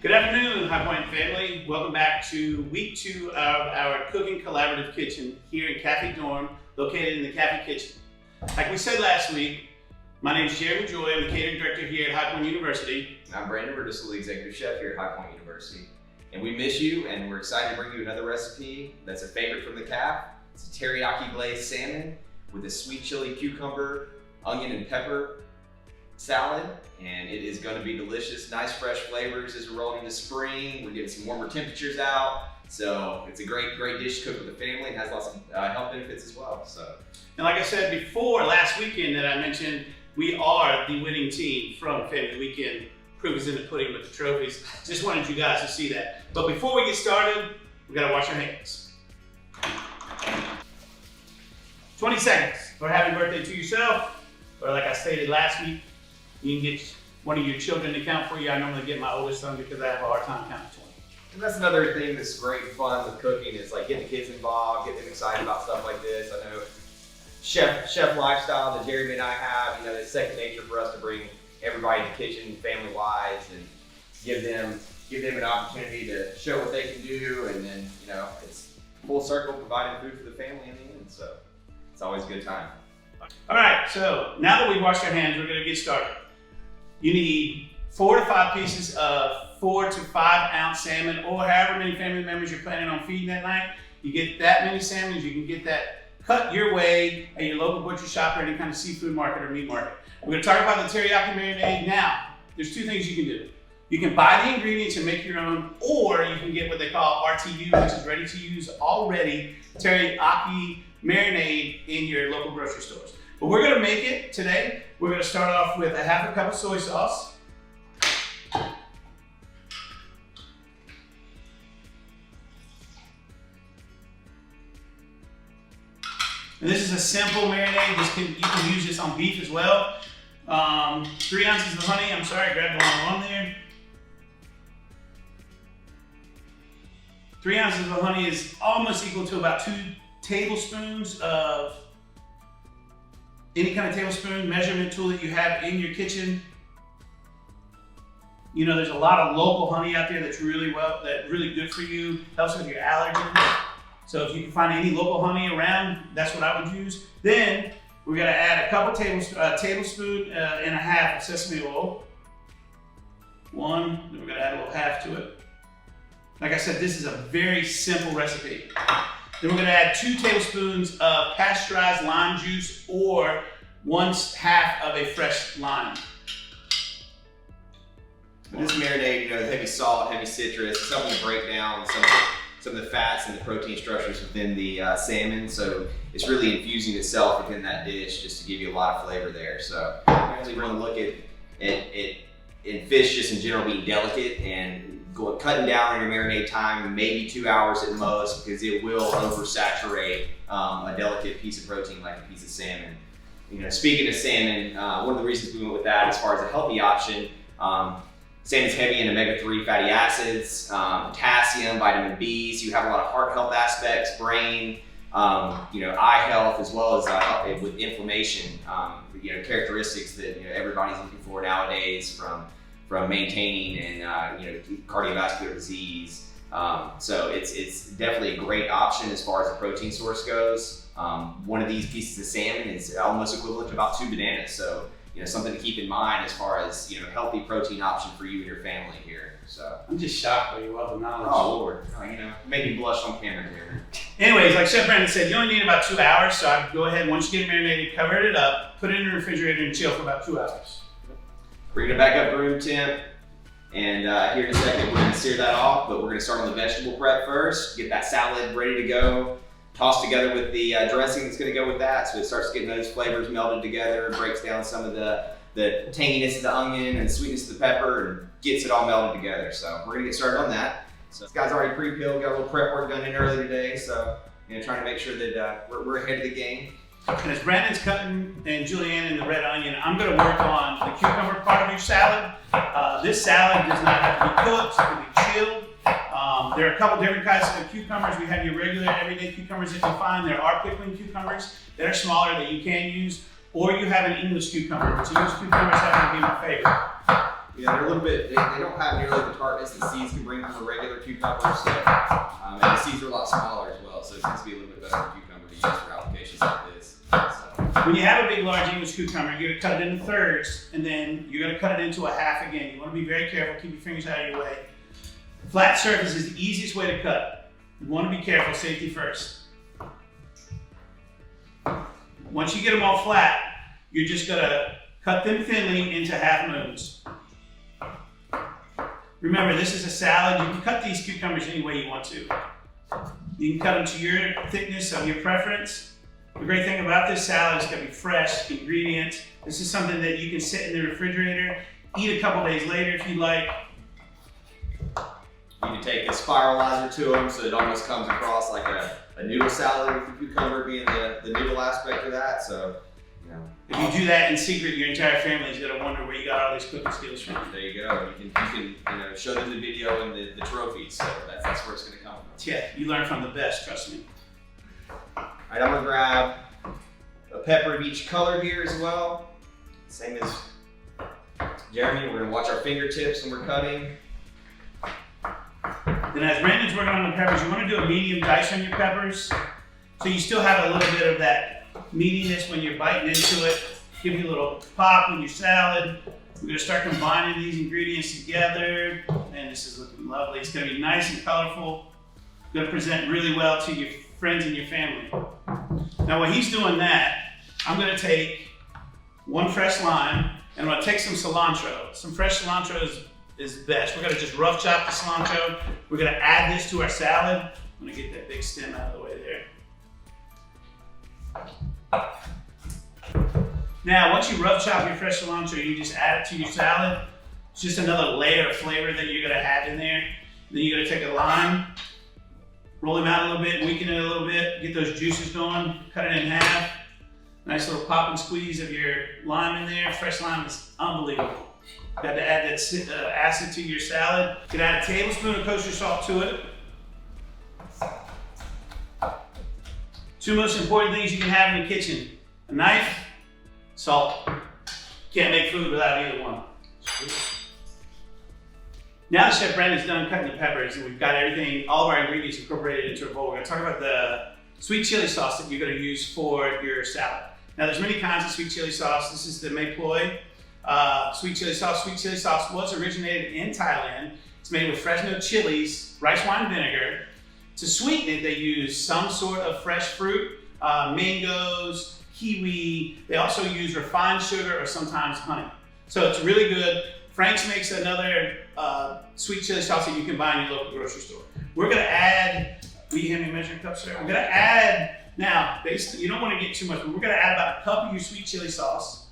Good afternoon, High Point family. Welcome back to week 2 of our Cooking Collaborative Kitchen here in Cafe Dorm, located in the Cafe Kitchen. Like we said last week, my name is Jeremy Joy. I'm the catering director here at High Point University. I'm Brandon Verdistle, the executive chef here at High Point University. And we miss you, and we're excited to bring you another recipe that's a favorite from the CAF. It's a teriyaki glazed salmon with a sweet chili cucumber, onion and pepper salad, and it is going to be delicious. Nice fresh flavors as we're rolling into spring. We're getting some warmer temperatures out, so it's a great dish to cook with the family. It has lots of health benefits as well. And like I said before, last weekend that I mentioned, we are the winning team from Family Weekend. Proof is in the pudding with the trophies. Just wanted you guys to see that. But before we get started, we gotta wash our hands. 20 seconds for happy birthday to yourself, or like I stated last week, you can get one of your children to count for you. I normally get my oldest son because I have a hard time counting 20. And that's another thing that's great fun with cooking is like getting the kids involved, getting them excited about stuff like this. I know chef lifestyle that Jeremy and I have, it's second nature for us to bring everybody in the kitchen family-wise and give them an opportunity to show what they can do, and then it's full circle providing food for the family in the end. So it's always a good time. All right, so now that we've washed our hands, we're gonna get started. You need 4 to 5 pieces of 4 to 5 ounce salmon, or however many family members you're planning on feeding that night. You get that many salmons, you can get that cut your way at your local butcher shop or any kind of seafood market or meat market. We're gonna talk about the teriyaki marinade. Now, there's 2 things you can do. You can buy the ingredients and make your own, or you can get what they call RTU, which is ready to use already teriyaki marinade in your local grocery stores. But we're gonna make it today. We're gonna start off with a half a cup of soy sauce. And this is a simple marinade. You can use this on beef as well. 3 ounces of honey. I'm sorry, I grabbed the wrong one there. 3 ounces of honey is almost equal to about 2 tablespoons of any kind of tablespoon measurement tool that you have in your kitchen. There's a lot of local honey out there that's really good for you, helps with your allergens. So if you can find any local honey around, that's what I would use. Then we're gonna add a couple tablespoon and a half of sesame oil. Then we're gonna add a little half to it. Like I said, this is a very simple recipe. Then we're gonna add 2 tablespoons of pasteurized lime juice, or 1/2 of a fresh lime. This marinade, the heavy salt, heavy citrus, it's helping to break down some of the fats and the protein structures within the salmon. So it's really infusing itself within that dish just to give you a lot of flavor there. So you really want to look at fish just in general being delicate and cutting down on your marinade time, maybe 2 hours at most, because it will oversaturate a delicate piece of protein like a piece of salmon. Speaking of salmon, one of the reasons we went with that as far as a healthy option, salmon's heavy in omega-3 fatty acids, potassium, vitamin B, so you have a lot of heart health aspects, brain, eye health, as well as with inflammation, characteristics that everybody's looking for nowadays from maintaining and cardiovascular disease. So it's definitely a great option as far as the protein source goes. One of these pieces of salmon is almost equivalent to about 2 bananas. So something to keep in mind as far as healthy protein option for you and your family here. So I'm just shocked by your wealth of knowledge. Oh Lord, made me blush on camera here. Anyways, like Chef Brandon said, you only need about 2 hours. So I'd go ahead, once you get it marinated, cover it up, put it in the refrigerator, and chill for about 2 hours. Bring it back up to room temp, and here in a second we're going to sear that off, but we're going to start on the vegetable prep first, get that salad ready to go, tossed together with the dressing that's going to go with that, so it starts getting those flavors melded together, breaks down some of the tanginess of the onion and the sweetness of the pepper, and gets it all melded together. So we're going to get started on that. So this guy's already pre-peeled, got a little prep work done in early today, so trying to make sure that we're ahead of the game. And as Brandon's cutting and Julianne in the red onion, I'm going to work on the cucumber part of your salad. This salad does not have to be cooked, it can be chilled. There are a couple different kinds of cucumbers. We have your regular everyday cucumbers that you find. There are pickling cucumbers that are smaller that you can use, or you have an English cucumber, which English cucumbers happen to be my favorite. You know, they're a little bit, they don't have nearly the tartness that seeds can bring from a regular cucumber. So, and the seeds are a lot smaller as well, so it tends to be a little bit better cucumber to use for applications like this. So. When you have a big, large English cucumber, you're gonna cut it into thirds, and then you're gonna cut it into a half again. You wanna be very careful, keep your fingers out of your way. Flat surface is the easiest way to cut. You wanna be careful, safety first. Once you get them all flat, you're just gonna cut them thinly into half moons. Remember, this is a salad. You can cut these cucumbers any way you want to. You can cut them to your thickness of your preference. The great thing about this salad is it's gonna be fresh ingredients. This is something that you can sit in the refrigerator, eat a couple days later if you like. You can take a spiralizer to them so it almost comes across like a noodle salad with the cucumber being the noodle aspect of that. So, you know. If you do that in secret, your entire family is gonna wonder where you got all these cooking skills from. There you go. You can show them the video and the trophies. So that's where it's gonna come from. Yeah, you learn from the best, trust me. All right, I'm gonna grab a pepper of each color here as well. Same as Jeremy, we're gonna watch our fingertips when we're cutting. Then as Brandon's working on the peppers, you want to do a medium dice on your peppers. So you still have a little bit of that meatiness when you're biting into it. Give you a little pop in your salad. We're going to start combining these ingredients together. And this is looking lovely. It's going to be nice and colorful. Going to present really well to your friends and your family. Now while he's doing that, I'm going to take one fresh lime and I'm going to take some cilantro. Some fresh cilantro is best. We're gonna just rough chop the cilantro. We're gonna add this to our salad. I'm gonna get that big stem out of the way there. Now, once you rough chop your fresh cilantro, you just add it to your salad. It's just another layer of flavor that you're gonna add in there. Then you're gonna take a lime, roll them out a little bit, weaken it a little bit, get those juices going, cut it in half. Nice little pop and squeeze of your lime in there. Fresh lime is unbelievable. Got to add that acid to your salad. You can add a tablespoon of kosher salt to it. Two most important things you can have in the kitchen: a knife, salt. Can't make food without either one. Now that Chef Brandon's done cutting the peppers and we've got everything, all of our ingredients incorporated into a bowl, we're going to talk about the sweet chili sauce that you're going to use for your salad. Now there's many kinds of sweet chili sauce. This is the Mayploy sweet chili sauce. Sweet chili sauce was originated in Thailand. It's made with Fresno chilies, rice wine vinegar. To sweeten it, they use some sort of fresh fruit, mangoes, kiwi. They also use refined sugar or sometimes honey. So it's really good. Frank's makes another sweet chili sauce that you can buy in your local grocery store. We're gonna add, will you hand me a measuring cup, sir? We're gonna add, now, basically, you don't wanna get too much, but we're gonna add about a cup of your sweet chili sauce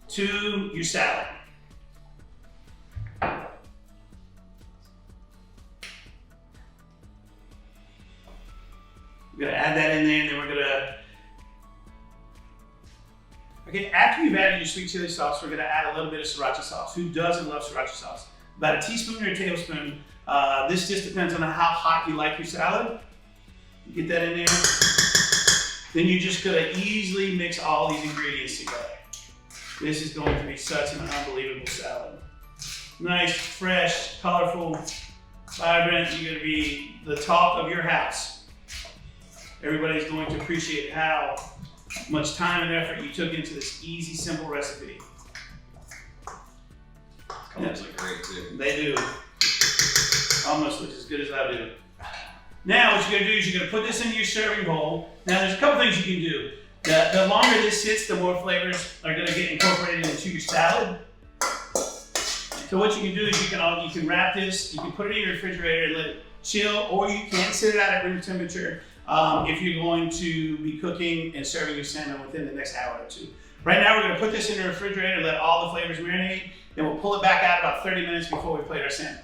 to your salad. We're gonna add that in there, and then we're gonna, okay, after you've added your sweet chili sauce, we're gonna add a little bit of sriracha sauce. Who doesn't love sriracha sauce? About a teaspoon or a tablespoon. This just depends on how hot you like your salad. You get that in there. Then you're just gonna easily mix all these ingredients together. This is going to be such an unbelievable salad. Nice, fresh, colorful, vibrant. You're gonna be the talk of your house. Everybody's going to appreciate how much time and effort you took into this easy, simple recipe. Colors look great too. They do. Almost look as good as I do. Now what you're gonna do is you're gonna put this into your serving bowl. Now there's a couple things you can do. The longer this sits, the more flavors are gonna get incorporated into your salad. So what you can do is you can wrap this, you can put it in your refrigerator and let it chill, or you can sit it out at room temperature if you're going to be cooking and serving your salmon within the next hour or two. Right now we're gonna put this in the refrigerator, let all the flavors marinate, then we'll pull it back out about 30 minutes before we plate our salmon.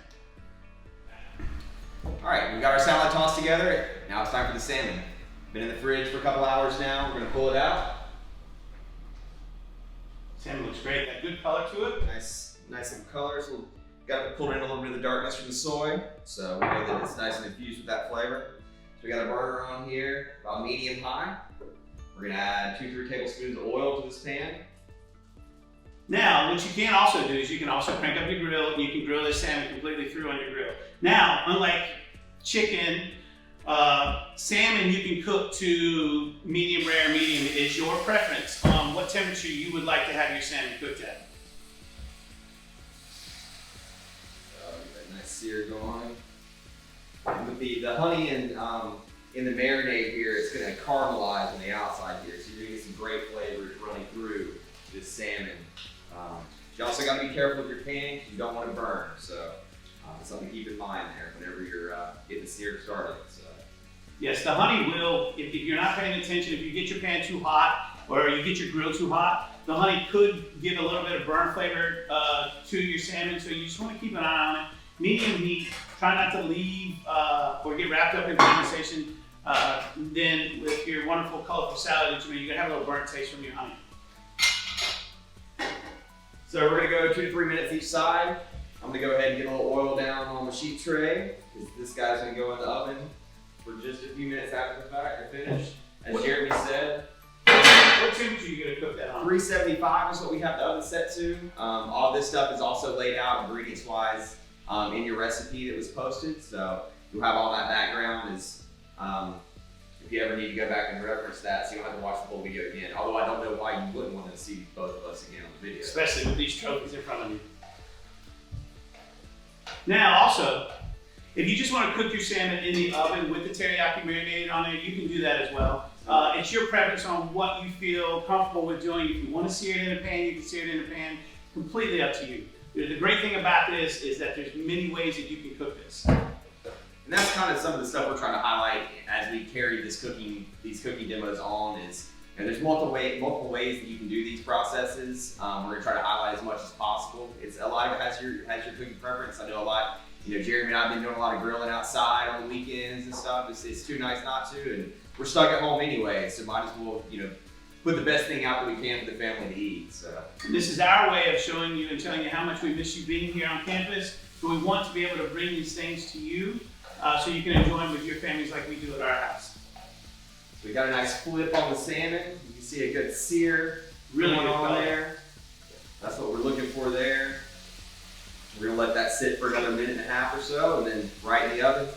All right, we got our salad tossed together. Now it's time for the salmon. Been in the fridge for a couple hours now. We're gonna pull it out. Salmon looks great, got good color to it. Nice little colors. Got to pull in a little bit of the darkness from the soy, so we know that it's nice and infused with that flavor. So we got a burner on here, about medium high. We're gonna add 2-3 tablespoons of oil to this pan. Now, what you can also do is you can also crank up your grill and you can grill this salmon completely through on your grill. Now, unlike chicken, salmon you can cook to medium rare, medium. It's your preference on what temperature you would like to have your salmon cooked at. Get that nice sear going. With the honey and in the marinade here, it's going to caramelize on the outside here, so you're going to get some great flavors running through this salmon. You also got to be careful with your pan because you don't want to burn. So it's something to keep in mind there whenever you're getting the sear started. So. Yes, the honey will, if you're not paying attention, if you get your pan too hot or you get your grill too hot, the honey could give a little bit of burn flavor to your salmon, so you just want to keep an eye on it. Medium heat, try not to leave or get wrapped up in conversation. Then with your wonderful, colorful salad that you made, you're gonna have a little burnt taste from your honey. So we're gonna go 2 to 3 minutes each side. I'm gonna go ahead and get a little oil down on the sheet tray, because this guy's gonna go in the oven for just a few minutes after the fact or finish. As Jeremy said, what temperature are you gonna cook that on? 375 is what we have the oven set to. All this stuff is also laid out ingredients-wise in your recipe that was posted, so you'll have all that background. If you ever need to go back and reference that, so you don't have to watch the whole video again. Although I don't know why you wouldn't want to see both of us again on the video. Especially with these trophies in front of you. Now also, if you just want to cook your salmon in the oven with the teriyaki marinated on it, you can do that as well. It's your preference on what you feel comfortable with doing. If you want to sear it in a pan, you can sear it in a pan. Completely up to you. The great thing about this is that there's many ways that you can cook this. And that's kind of some of the stuff we're trying to highlight as we carry these cooking demos on. There's multiple ways that you can do these processes. We're gonna try to highlight as much as possible. A lot of it has your cooking preference. I know a lot. Jeremy and I have been doing a lot of grilling outside on the weekends and stuff. It's too nice not to, and we're stuck at home anyway, so might as well put the best thing out that we can for the family to eat. So this is our way of showing you and telling you how much we miss you being here on campus. But we want to be able to bring these things to you. So you can enjoy them with your families like we do at our house. So we got a nice flip on the salmon. You can see a good sear really going on color there. That's what we're looking for there. We're gonna let that sit for another minute and a half or so, and then right in the oven.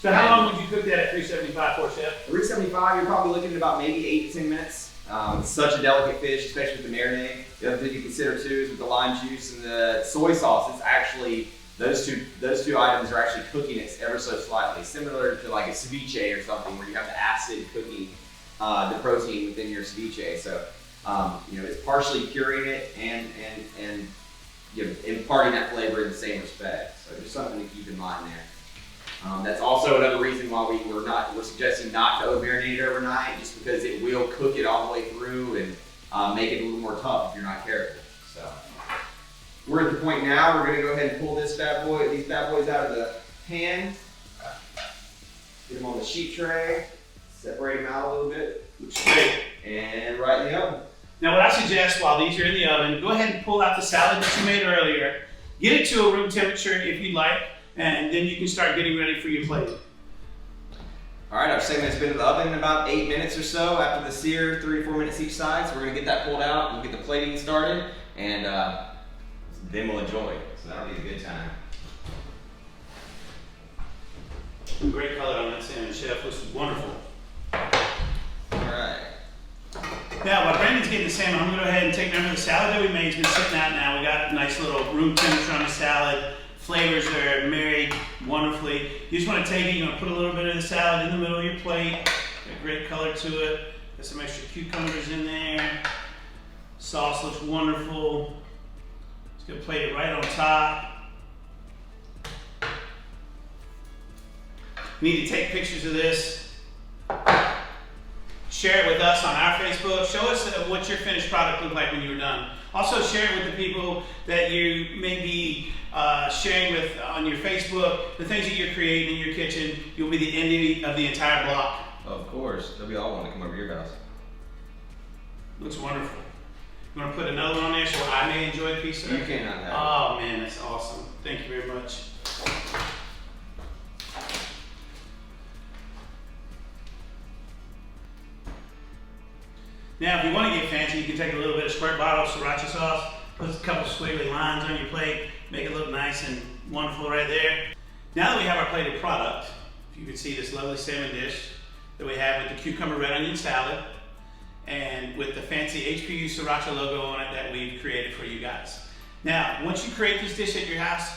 So how long would you cook that at 375 for, Chef? 375, you're probably looking at about maybe 8 to 10 minutes. It's such a delicate fish, especially with the marinade. The other thing you consider too is with the lime juice and the soy sauce. It's actually those two items are actually cooking it ever so slightly, similar to like a ceviche or something, where you have the acid cooking the protein within your ceviche. So it's partially curing it and imparting that flavor in the same respect. So just something to keep in mind there. That's also another reason why we're suggesting not to marinate it overnight, just because it will cook it all the way through and make it a little more tough if you're not careful. So we're at the point now, we're gonna go ahead and pull these bad boys out of the pan, get them on the sheet tray, separate them out a little bit, and right in the oven. Now what I suggest while these are in the oven, go ahead and pull out the salad that you made earlier, get it to a room temperature if you'd like, and then you can start getting ready for your plate. All right, our salmon's been in the oven about 8 minutes or so after the sear, 3 to 4 minutes each side. So we're gonna get that pulled out and get the plating started, and then we'll enjoy it. So that'll be a good time. Some great color on that salmon, Chef. This is wonderful. All right. Now, while Brandon's getting the salmon, I'm gonna go ahead and take remember the salad that we made. It's been sitting out now. We got a nice little room temperature on the salad. Flavors are married wonderfully. You just want to take it, you want to put a little bit of the salad in the middle of your plate. Got great color to it. Got some extra cucumbers in there. Sauce looks wonderful. Just gonna plate it right on top. You need to take pictures of this. Share it with us on our Facebook. Show us what your finished product looked like when you were done. Also share it with the people that you may be sharing with on your Facebook, the things that you're creating in your kitchen. You'll be the envy of the entire block. Of course, they'll be all want to come over to your house. Looks wonderful. You want to put another one on there so I may enjoy a piece of it? You cannot have it. Oh man, that's awesome. Thank you very much. Now, if you want to get fancy, you can take a little bit of squirt bottle of sriracha sauce, Put a couple squiggly lines on your plate, make it look nice and wonderful right there. Now that we have our plated product, if you can see this lovely salmon dish that we have with the cucumber red onion salad and with the fancy HPU sriracha logo on it that we've created for you guys. Now, once you create this dish at your house,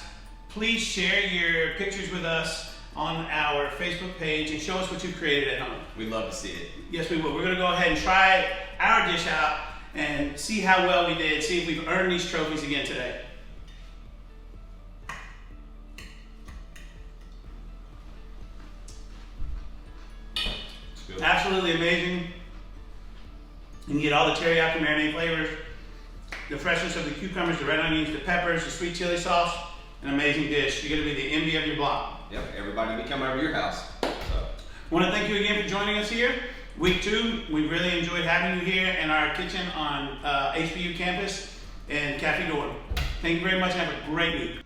please share your pictures with us on our Facebook page and show us what you've created at home. We'd love to see it. Yes, we will. We're gonna go ahead and try our dish out and see how well we did, see if we've earned these trophies again today. Absolutely amazing. You can get all the teriyaki marinade flavors, the freshness of the cucumbers, the red onions, the peppers, the sweet chili sauce. An amazing dish. You're going to be the envy of your block. Yep, everybody will be coming over to your house. So. I want to thank you again for joining us here. Week 2, we really enjoyed having you here in our kitchen on HPU campus in Cafe Door. Thank you very much and have a great week.